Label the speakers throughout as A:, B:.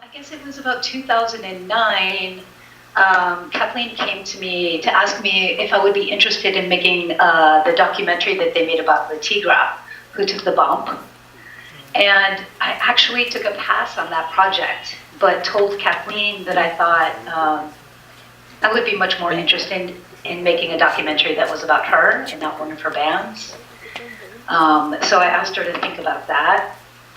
A: I guess it was about 2009. Kathleen came to me to ask me if I would be interested in making the documentary that they made about Latigra, who took the bomb. And I actually took a pass on that project, but told Kathleen that I thought I would be much more interested in making a documentary that was about her and not one of her bands. So I asked her to think about that.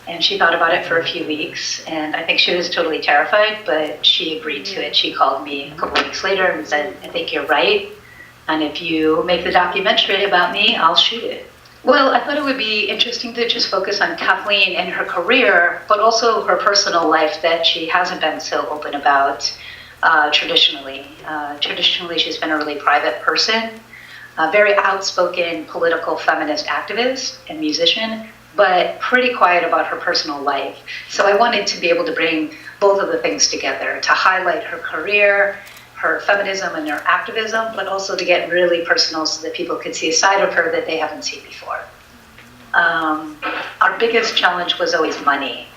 A: And she thought about it for a few weeks, and I think she was totally terrified, but she agreed to it. She called me a couple of weeks later and said, I think you're right, and if you make the documentary about me, I'll shoot it. Well, I thought it would be interesting to just focus on Kathleen and her career, but also her personal life that she hasn't been so open about traditionally. Traditionally, she's been a really private person, a very outspoken political feminist activist and musician, but pretty quiet about her personal life. So I wanted to be able to bring both of the things together, to highlight her career, her feminism and her activism, but also to get really personal so that people could see a side of her that they haven't seen before. Our biggest challenge was always money.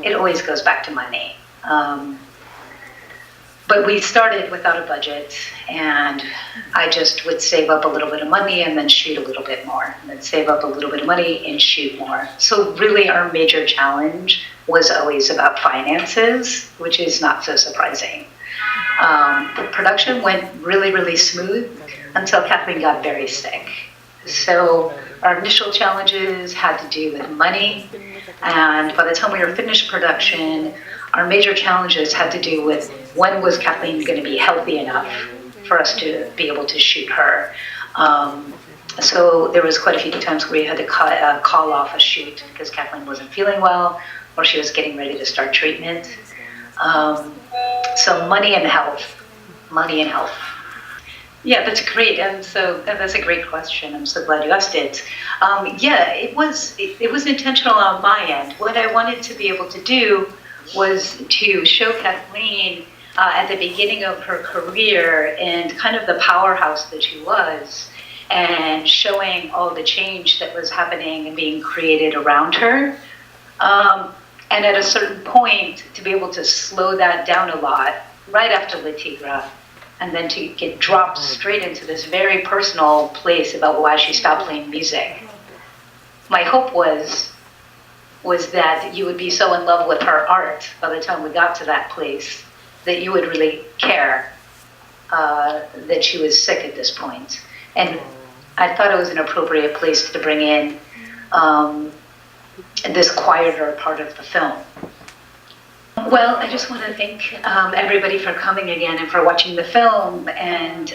A: It always goes back to money. But we started without a budget, and I just would save up a little bit of money and then shoot a little bit more, and then save up a little bit of money and shoot more. So really our major challenge was always about finances, which is not so surprising. The production went really, really smooth until Kathleen got very sick. So our initial challenges had to do with money, and by the time we were finished production, our major challenges had to do with when was Kathleen going to be healthy enough for us to be able to shoot her. So there was quite a few times where we had to call off a shoot because Kathleen wasn't feeling well or she was getting ready to start treatment. So money and health. Yeah, that's great. And so that's a great question. I'm so glad you asked it. Yeah, it was intentional on my end. What I wanted to be able to do was to show Kathleen at the beginning of her career and kind of the powerhouse that she was, and showing all the change that was happening and being created around her. And at a certain point, to be able to slow that down a lot right after Latigra, and then to get dropped straight into this very personal place about why she stopped playing music. My hope was that you would be so in love with her art by the time we got to that place that you would really care that she was sick at this point. And I thought it was an appropriate place to bring in this quieter part of the film. Well, I just want to thank everybody for coming again and for watching the film. And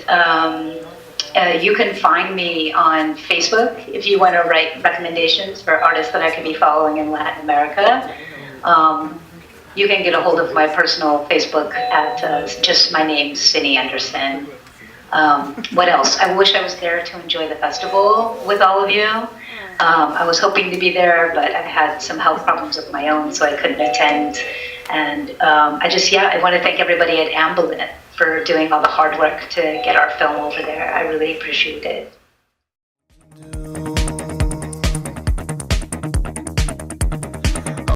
A: you can find me on Facebook if you want to write recommendations for artists that I could be following in Latin America. You can get a hold of my personal Facebook at just my name, Sini Anderson. What else? I wish I was there to enjoy the festival with all of you. I was hoping to be there, but I had some health problems of my own, so I couldn't attend. And I want to thank everybody at Ambulante for doing all the hard work to get our film over there. I really appreciate it.